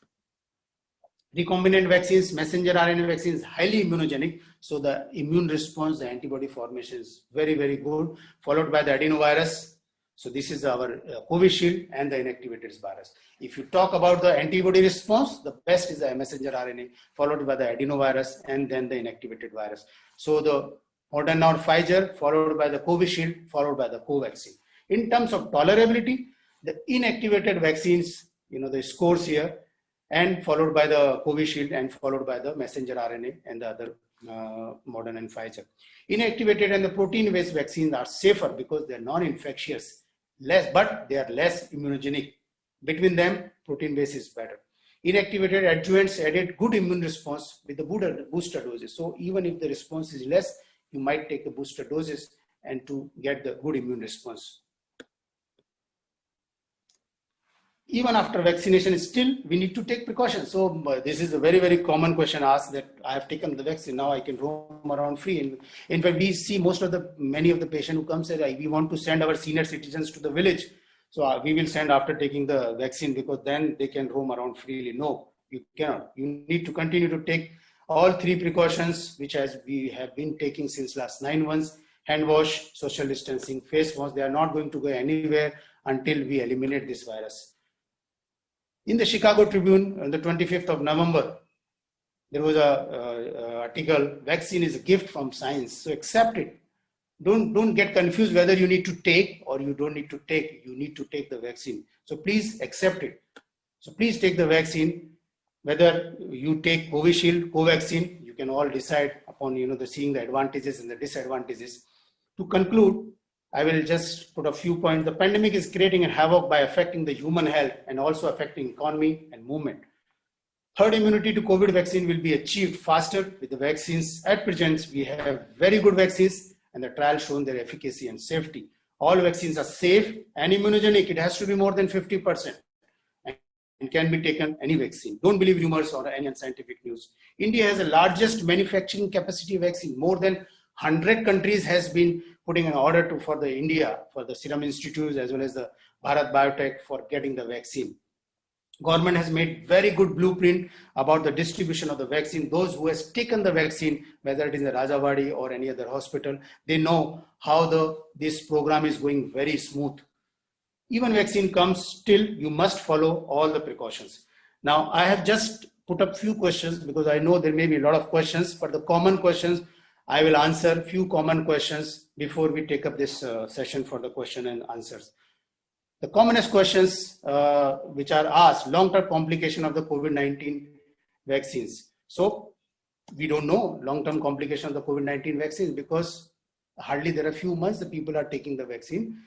Recombinant vaccines, messenger RNA vaccines, highly immunogenic. So the immune response, the antibody formation is very, very good, followed by the adenovirus. So this is our Covishield and the inactivated virus. If you talk about the antibody response, the best is the messenger RNA, followed by the adenovirus, and then the inactivated virus. So the Moderna or Pfizer, followed by the Covishield, followed by the Covaxin. In terms of tolerability, the inactivated vaccines, the scores here, and followed by the Covishield and followed by the messenger RNA and the other Moderna and Pfizer. Inactivated and the protein-based vaccines are safer because they are non-infectious, but they are less immunogenic. Between them, protein-based is better. Inactivated adjuvants added good immune response with the booster doses. So even if the response is less, you might take the booster doses and to get the good immune response. Even after vaccination, still we need to take precautions. So this is a very, very common question asked, that I have taken the vaccine, now I can roam around free. And in fact, we see many of the patients who come say, we want to send our senior citizens to the village. So we will send after taking the vaccine because then they can roam around freely. No, you cannot. You need to continue to take all 3 precautions, which we have been taking since last 9 months. Hand wash, social distancing, face mask. They are not going to go anywhere until we eliminate this virus. In the Chicago Tribune on the 25th of November, there was a article, vaccine is a gift from science, so accept it. Don't get confused whether you need to take or you don't need to take. You need to take the vaccine. So please accept it. So please take the vaccine. Whether you take Covishield, Covaxin, you can all decide upon seeing the advantages and the disadvantages. To conclude, I will just put a few points. The pandemic is creating a havoc by affecting the human health and also affecting economy and movement. Herd immunity to COVID vaccine will be achieved faster with the vaccines. At present, we have very good vaccines and the trial shown their efficacy and safety. All vaccines are safe and immunogenic. It has to be more than 50% and can be taken any vaccine. Don't believe rumors or any unscientific news. India has the largest manufacturing capacity vaccine. More than 100 countries has been putting an order for the India, for the Serum Institute as well as the Bharat Biotech for getting the vaccine. Government has made very good blueprint about the distribution of the vaccine. Those who has taken the vaccine, whether it is the Rajawadi or any other hospital, they know how this program is going very smooth. Even vaccine comes, still you must follow all the precautions. Now I have just put up few questions because I know there may be a lot of questions, but the common questions, I will answer few common questions before we take up this session for the question and answers. The commonest questions which are asked, long-term complication of the COVID-19 vaccines. So we don't know long-term complication of the COVID-19 vaccines because hardly there are few months the people are taking the vaccine.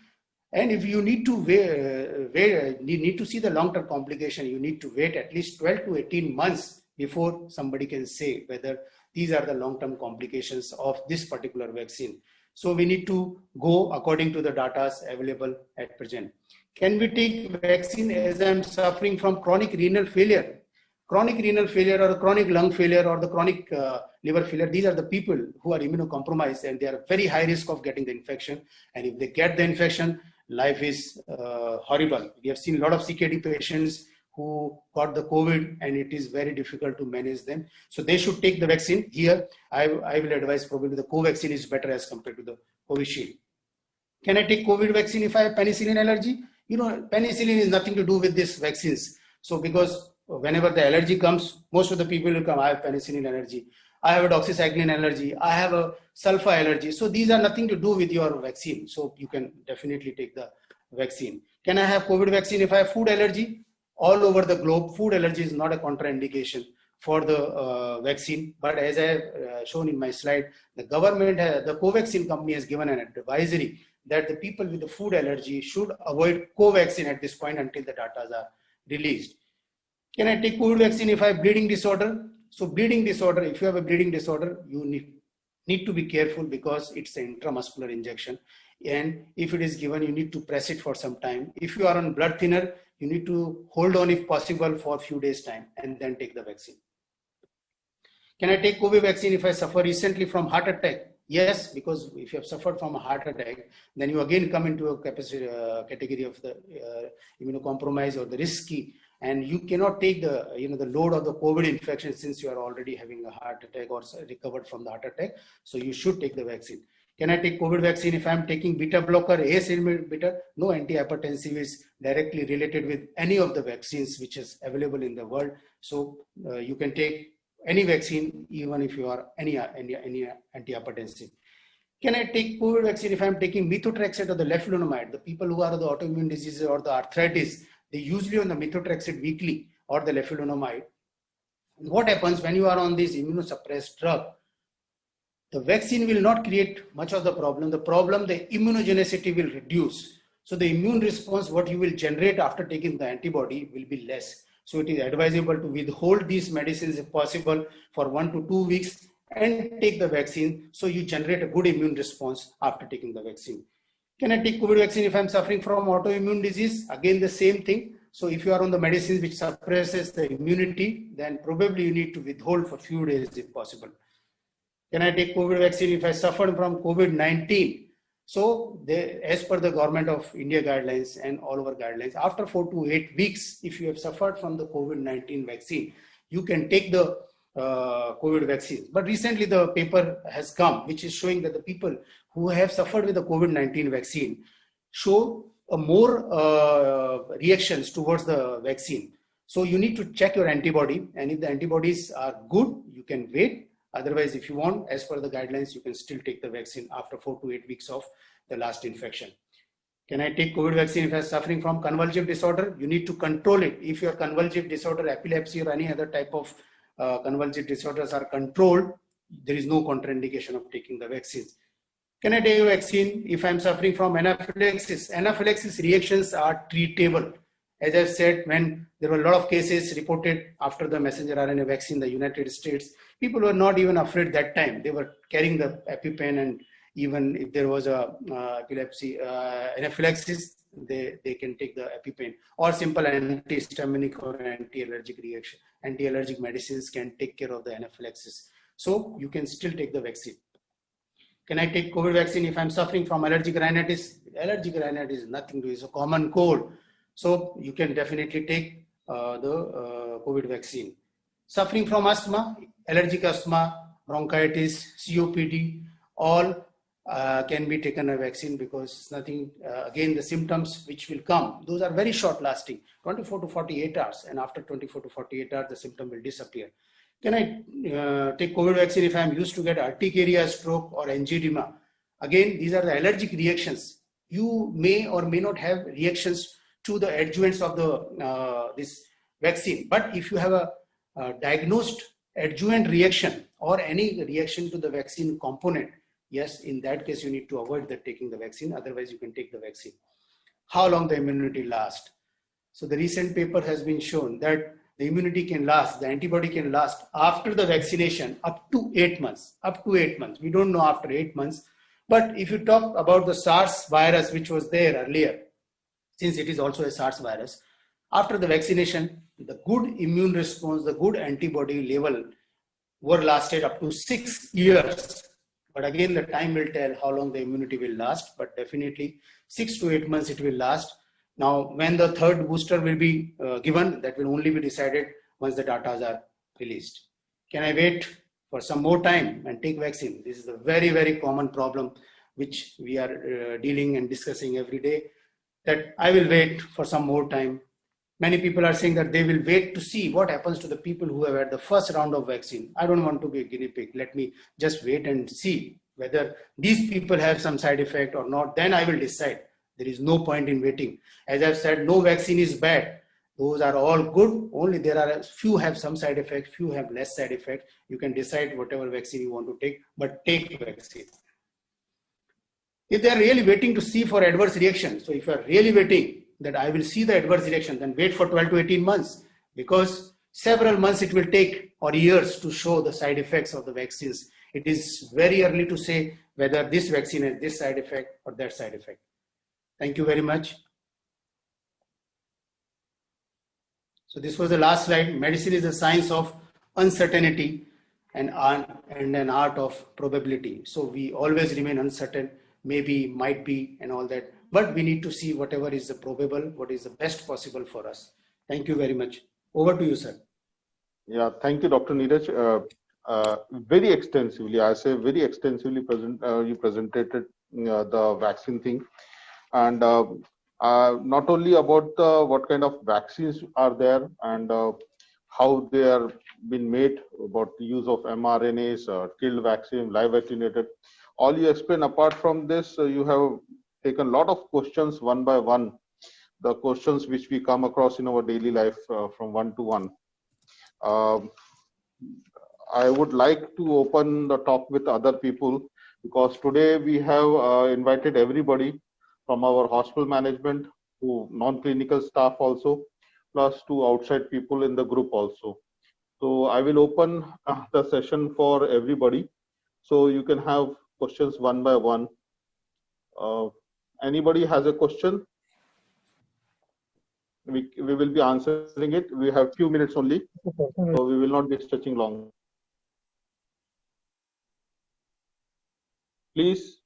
And if you need to need to see the long-term complication, you need to wait at least 12 to 18 months before somebody can say whether these are the long-term complications of this particular vaccine. So we need to go according to the data available at present. Can we take vaccine as I'm suffering from chronic renal failure? Chronic renal failure or chronic lung failure or the chronic liver failure, these are the people who are immunocompromised and they are very high risk of getting the infection. And if they get the infection, life is horrible. We have seen a lot of CKD patients who got the COVID and it is very difficult to manage them. So they should take the vaccine. Here, I will advise probably the Covaxin is better as compared to the Covishield. Can I take COVID vaccine if I have penicillin allergy? Penicillin is nothing to do with these vaccines. So because whenever the allergy comes, most of the people will come, I have penicillin allergy, I have a doxycycline allergy, I have a sulfa allergy. So these are nothing to do with your vaccine. So you can definitely take the vaccine. Can I have COVID vaccine if I have food allergy? All over the globe, food allergy is not a contraindication for the vaccine. But as I have shown in my slide, the government, the Covaxin company has given an advisory that the people with the food allergy should avoid Covaxin at this point until the data are released. Can I take COVID vaccine if I have bleeding disorder? So bleeding disorder, if you have a bleeding disorder, you need to be careful because it's an intramuscular injection. And if it is given, you need to press it for some time. If you are on blood thinner, you need to hold on if possible for a few days time and then take the vaccine. Can I take COVID vaccine if I suffer recently from heart attack? Yes, because if you have suffered from a heart attack, then you again come into a category of the immunocompromised or the risky and you cannot take the the load of the COVID infection since you are already having a heart attack or recovered from the heart attack. So you should take the vaccine. Can I take COVID vaccine if I am taking beta blocker, ACE inhibitor? No antihypertensive is directly related with any of the vaccines which is available in the world. So you can take any vaccine even if you are any antihypertensive. Can I take COVID vaccine if I am taking methotrexate or the leflunomide? The people who are the autoimmune diseases or the arthritis, they usually on the methotrexate weekly or the leflunomide. What happens when you are on this immunosuppressed drug? The vaccine will not create much of the problem. The immunogenicity will reduce. So the immune response, what you will generate after taking the antibody will be less. So it is advisable to withhold these medicines if possible for 1 to 2 weeks and take the vaccine, so you generate a good immune response after taking the vaccine. Can I take COVID vaccine if I'm suffering from autoimmune disease? Again, the same thing. So if you are on the medicines which suppresses the immunity, then probably you need to withhold for few days if possible. Can I take COVID vaccine if I suffered from COVID-19? So as per the government of India guidelines and all over guidelines, after 4 to 8 weeks, if you have suffered from the COVID-19 vaccine, you can take the COVID vaccine. But recently the paper has come which is showing that the people who have suffered with the COVID-19 vaccine show a more reactions towards the vaccine. So you need to check your antibody, and if the antibodies are good, you can wait. Otherwise, if you want, as per the guidelines, you can still take the vaccine after 4 to 8 weeks of the last infection. Can I take COVID vaccine if I am suffering from convulsive disorder? You need to control it. If your convulsive disorder, epilepsy or any other type of convulsive disorders are controlled, there is no contraindication of taking the vaccines. Can I take a vaccine if I am suffering from anaphylaxis? Anaphylaxis reactions are treatable. As I've said, when there were a lot of cases reported after the messenger RNA vaccine in the United States, people were not even afraid that time. They were carrying the EpiPen, and even if there was a anaphylaxis, they can take the EpiPen, or simple antihistaminic or anti-allergic reaction. Anti-allergic medicines can take care of the anaphylaxis. So you can still take the vaccine. Can I take COVID vaccine if I'm suffering from allergic rhinitis? Allergic rhinitis is nothing to it. It's a common cold. So you can definitely take the COVID vaccine. Suffering from asthma, allergic asthma, bronchitis, COPD, all can be taken a vaccine, because nothing, again, the symptoms which will come, those are very short lasting, 24 to 48 hours, and after 24 to 48 hours, the symptom will disappear. Can I take COVID vaccine if I am used to get urticaria, stroke or angioedema? Again, these are the allergic reactions. You may or may not have reactions to the adjuvants of the this vaccine, but if you have a diagnosed adjuvant reaction or any reaction to the vaccine component, yes, in that case you need to avoid taking the vaccine. Otherwise, you can take the vaccine. How long the immunity lasts? So the recent paper has been shown that the immunity can last, the antibody can last after the vaccination up to 8 months. Up to 8 months. We don't know after 8 months. But if you talk about the SARS virus, which was there earlier, since it is also a SARS virus, after the vaccination, the good immune response, the good antibody level were lasted up to 6 years. But again, the time will tell how long the immunity will last, but definitely 6 to 8 months it will last. Now, when the third booster will be given, that will only be decided once the data are released. Can I wait for some more time and take vaccine? This is a very, very common problem which we are dealing and discussing every day, that I will wait for some more time. Many people are saying that they will wait to see what happens to the people who have had the first round of vaccine. I don't want to be a guinea pig. Let me just wait and see whether these people have some side effect or not. Then I will decide. There is no point in waiting. As I've said, no vaccine is bad. Those are all good. Only there are a few have some side effects, few have less side effects. You can decide whatever vaccine you want to take, but take vaccine. If they are really waiting to see for adverse reaction, so if you are really waiting that I will see the adverse reaction, then wait for 12 to 18 months, because several months it will take, or years, to show the side effects of the vaccines. It is very early to say whether this vaccine has this side effect or that side effect. Thank you very much. So this was the last slide. Medicine is the science of uncertainty and an art of probability. So we always remain uncertain, maybe, might be, and all that. But we need to see whatever is the probable, what is the best possible for us. Thank you very much. Over to you, sir. Yeah, thank you, Dr. Neeraj. Very extensively, I say very extensively you presented the vaccine thing, and not only about what kind of vaccines are there and how they are been made, about the use of mRNAs, killed vaccine, live attenuated. All you explain. Apart from this, you have taken a lot of questions one by one. The questions which we come across in our daily life from one to one. I would like to open the talk with other people, because today we have invited everybody from our hospital management to non-clinical staff also, plus to outside people in the group also. So I will open the session for everybody, so you can have questions one by one. Anybody has a question? We will be answering it. We have few minutes only, so we will not be stretching long. Please,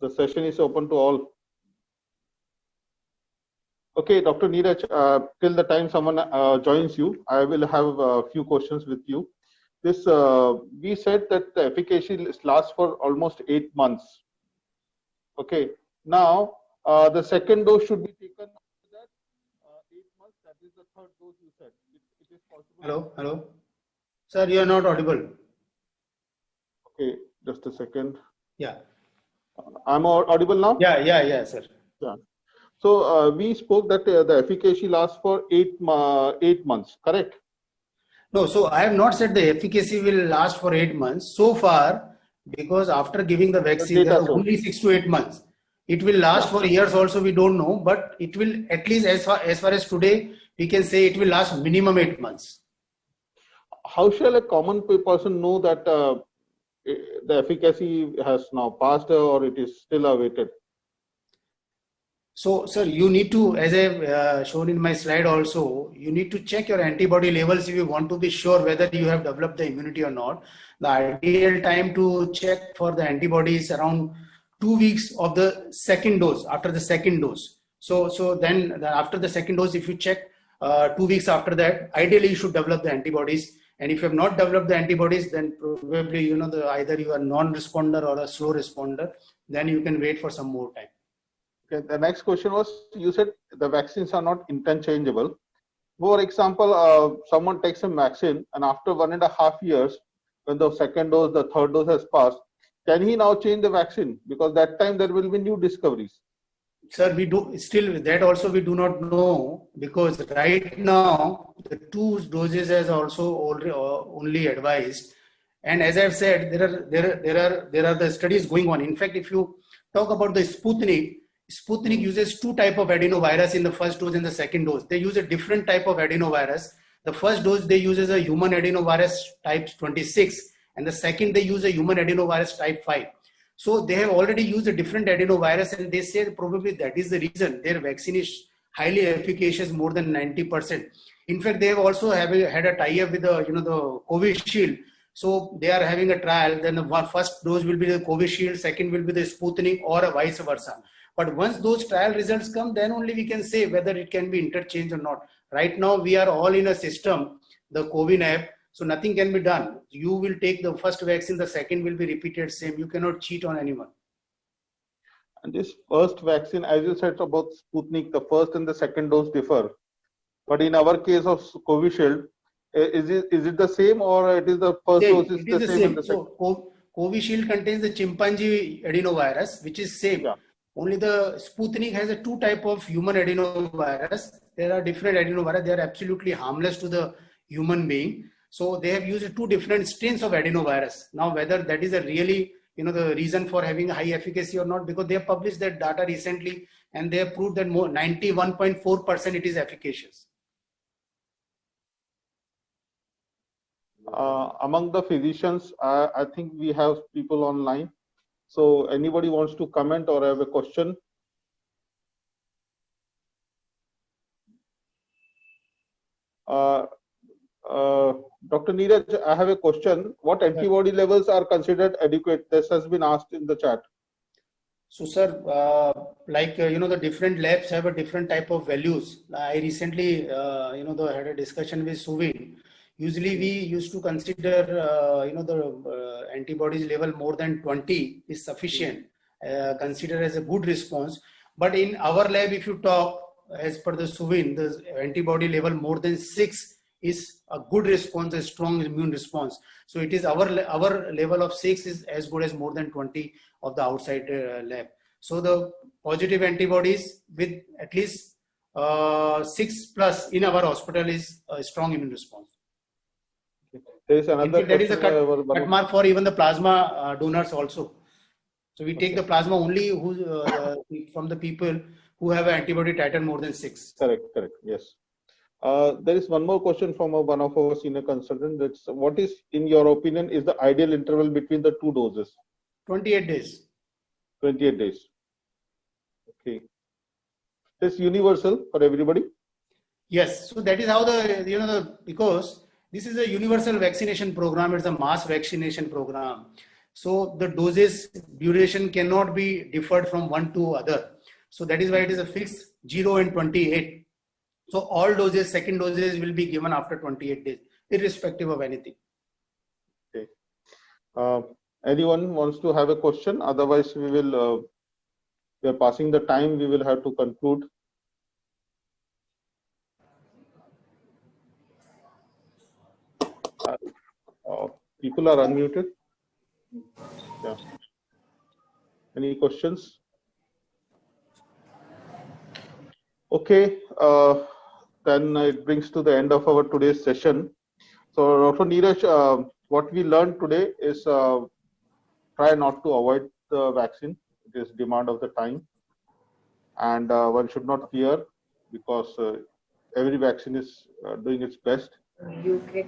the session is open to all. Okay, Dr. Neeraj, till the time someone joins you, I will have a few questions with you. This we said that the efficacy lasts for almost 8 months. Okay, now the second dose should be taken after that 8 months. That is the third dose you said. It is possible. Hello, sir. You are not audible. Okay, just a second. Yeah. I'm audible now? Yeah, sir. Yeah. So we spoke that the efficacy lasts for 8 months, correct? No, so I have not said the efficacy will last for 8 months. So far, because after giving the vaccine, there are only 6 to 8 months. It will last for years also, we don't know, but it will, at least as far as today, we can say it will last minimum 8 months. How shall a common person know that the efficacy has now passed or it is still awaited? So, sir, you need to, as I've shown in my slide also, you need to check your antibody levels if you want to be sure whether you have developed the immunity or not. The ideal time to check for the antibodies around 2 weeks of the second dose, after the second dose. So then after the second dose, if you check 2 weeks after that, ideally you should develop the antibodies. And if you have not developed the antibodies, then probably, either you are non-responder or a slow responder, then you can wait for some more time. Okay, the next question was, you said the vaccines are not interchangeable. For example, someone takes a vaccine and after 1.5 years, when the second dose, the third dose has passed, can he now change the vaccine? Because that time there will be new discoveries. Sir, we do still, that also we do not know, because right now the 2 doses is also only advised. And as I've said, there are the studies going on. In fact, if you talk about the Sputnik uses 2 types of adenovirus in the first dose and the second dose. They use a different type of adenovirus. The first dose they use is a human adenovirus type 26, and the second they use a human adenovirus type 5. So they have already used a different adenovirus, and they say probably that is the reason their vaccine is highly efficacious, more than 90%. In fact, they have also had a tie-up with the Covishield. So they are having a trial. Then the first dose will be the Covishield, second will be the Sputnik, or vice versa. But once those trial results come, then only we can say whether it can be interchanged or not. Right now, we are all in a system, the COVID app, so nothing can be done. You will take the first vaccine, the second will be repeated same. You cannot cheat on anyone. And this first vaccine, as you said about Sputnik, the first and the second dose differ. But in our case of Covishield, is it the same, or it is the first dose is the same? And the so Covishield contains the chimpanzee adenovirus, which is same. Yeah. Only the Sputnik has a 2 type of human adenovirus. There are different adenovirus. They are absolutely harmless to the human being. So they have used 2 different strains of adenovirus. Now, whether that is a really, the reason for having a high efficacy or not, because they have published that data recently and they have proved that 91.4% it is efficacious. Among the physicians, I think we have people online. So anybody wants to comment or have a question? Dr. Neeraj, I have a question. What antibody levels are considered adequate? This has been asked in the chat. So, sir, the different labs have a different type of values. I recently, had a discussion with Suvin. Usually, we used to consider, the antibodies level more than 20 is sufficient, considered as a good response. But in our lab, if you talk, as per the Suvin, the antibody level more than 6 is a good response, a strong immune response. So it is our level of 6 is as good as more than 20 of the outside lab. So the positive antibodies with at least 6 plus in our hospital is a strong immune response. There is another There is a question, cut mark for even the plasma donors also. So we take the plasma only from the people who have an antibody titer more than 6. Correct, yes. There is one more question from one of our senior consultants. That's what is, in your opinion, is the ideal interval between the two doses? 28 days. 28 days. Okay. It's universal for everybody? Yes. So that is how because this is a universal vaccination program. It's a mass vaccination program. So the doses duration cannot be differed from one to other. So that is why it is a fixed 0 and 28. So all doses, second doses will be given after 28 days, irrespective of anything. Okay. Anyone wants to have a question? Otherwise, we are passing the time. We will have to conclude. People are unmuted. Yeah. Any questions? Okay. Then it brings to the end of our today's session. So, Dr. Neeraj, what we learned today is try not to avoid the vaccine. It is demand of the time, and one should not fear because every vaccine is doing its best.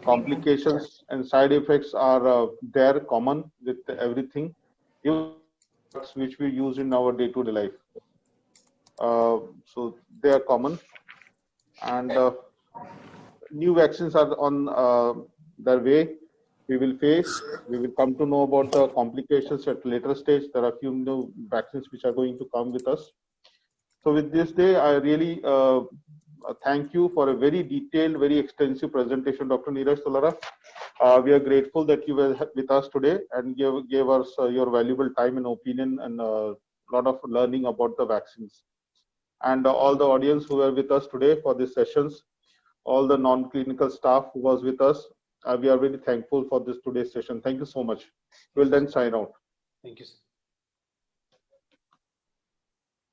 Complications and side effects are there, common with everything, even which we use in our day-to-day life. So they are common, and new vaccines are on their way. We will come to know about the complications at later stage. There are a few new vaccines which are going to come with us. So with this day, I really thank you for a very detailed, very extensive presentation, Dr. Neeraj Tolara. We are grateful that you were with us today and gave us your valuable time and opinion and a lot of learning about the vaccines. And all the audience who were with us today for these sessions, all the non-clinical staff who was with us, we are very thankful for this today's session. Thank you so much. We'll then sign out. Thank you, sir.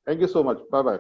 Thank you so much. Bye-bye.